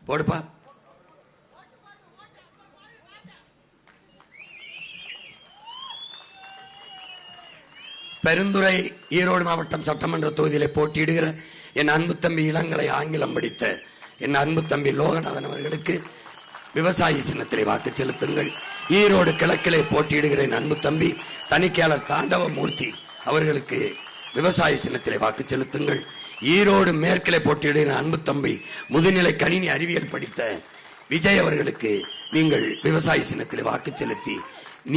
போடுப்பா. பெருந்துறை ஈரோடு மாவட்டம் சட்டமன்ற தொகுதியிலே போட்டியிடுகிற என் அன்பு தம்பி இளங்கலை ஆங்கிலம் படித்த என் அன்பு தம்பி லோகநாதன் அவர்களுக்கு விவசாயி சின்னத்திலே வாக்கு செலுத்துங்கள். ஈரோடு கிழக்கிலே போட்டியிடுகிற என் அன்பு தம்பி தணிக்கையாளர் தாண்டவமூர்த்தி அவர்களுக்கு விவசாய சின்னத்திலே வாக்கு செலுத்துங்கள். ஈரோடு மேற்கிலே போட்டியிடுகிற அன்பு தம்பி முதுநிலை கணினி அறிவியல் படித்த விஜய் அவர்களுக்கு நீங்கள் விவசாய சின்னத்திலே வாக்கு செலுத்தி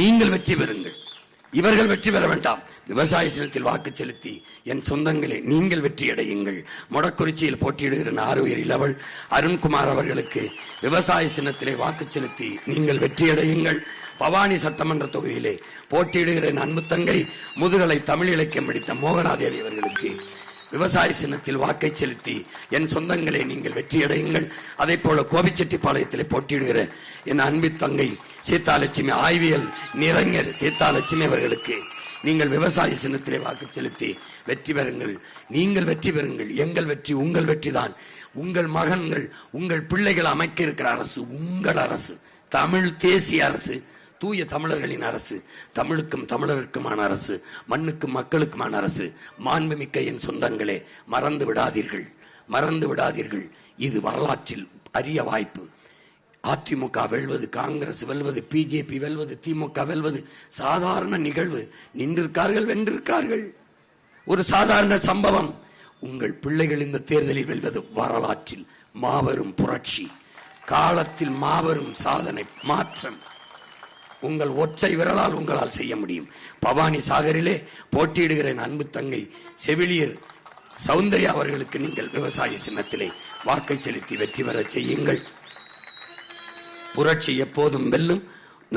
நீங்கள் வெற்றி பெறுங்கள். இவர்கள் வெற்றி பெற வேண்டாம். விவசாய சின்னத்தில் வாக்கு செலுத்தி என் சொந்தங்களே நீங்கள் வெற்றி அடையுங்கள். மொடக்குறிச்சியில் போட்டியிடுகிற ஆறுயிர் இளவல் அருண்குமார் அவர்களுக்கு விவசாய சின்னத்திலே வாக்கு செலுத்தி நீங்கள் வெற்றி அடையுங்கள். பவானி சட்டமன்ற தொகுதியிலே போட்டியிடுகிற அன்பு தங்கை முதுகலை தமிழ் இலக்கியம் படித்த மோகனாதேவி அவர்களுக்கு விவசாய சின்னத்தில் வாக்கை செலுத்தி என் சொந்தங்களே நீங்கள் வெற்றியடையுங்கள். அதே போல கோபிச்செட்டிப்பாளையத்திலே போட்டியிடுகிற என் அன்பு தங்கை சீதாலட்சுமி ஆய்வியல் நிறைஞர் சீதாலட்சுமி அவர்களுக்கு நீங்கள் விவசாய சின்னத்திலே வாக்கு செலுத்தி வெற்றி பெறுங்கள். நீங்கள் வெற்றி பெறுங்கள். எங்கள் வெற்றி உங்கள் வெற்றி தான். உங்கள் மகன்கள் உங்கள் பிள்ளைகள் அமைக்க இருக்கிற அரசு உங்கள் அரசு, தமிழ் தேசிய அரசு, தூய தமிழர்களின் அரசு, தமிழுக்கும் தமிழருக்குமான அரசு, மண்ணுக்கும் மக்களுக்குமான அரசு. மாண்புமிக்க என் சொந்தங்களே, மறந்து விடாதீர்கள், மறந்து விடாதீர்கள். இது வரலாற்றில் அரிய வாய்ப்பு. அதிமுக வெல்வது, காங்கிரஸ் வெல்வது, பிஜேபி வெல்வது, திமுக வெல்வது சாதாரண நிகழ்வு. நின்றிருக்கார்கள், வென்றிருக்கார்கள். ஒரு சாதாரண சம்பவம். உங்கள் பிள்ளைகள் இந்த தேர்தலில் வெல்வது வரலாற்றில் மாபெரும் புரட்சி, காலத்தில் மாபெரும் சாதனை, மாற்றம். உங்கள் ஒற்றை விரலால் உங்களால் செய்ய முடியும். பவானி சாகரிலே போட்டியிடுகிற அன்பு தங்கை செவிலியர் சௌந்தர்யா அவர்களுக்கு நீங்கள் விவசாய சின்னத்திலே வாக்கை செலுத்தி வெற்றி பெற செய்யுங்கள். புரட்சி எப்போதும் வெல்லும்.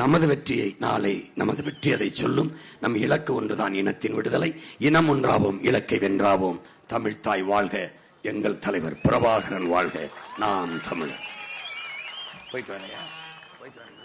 நமது வெற்றியை நாளை நமது வெற்றி அதை சொல்லும். நம் இலக்கு ஒன்றுதான், இனத்தின் விடுதலை. இனம் ஒன்றாவோம், இலக்கை வென்றாவோம். தமிழ்தாய் வாழ்க. எங்கள் தலைவர் பிரபாகரன் வாழ்க. நாம் தமிழர். போயிட்டு வரையா? போயிட்டு வரேன்.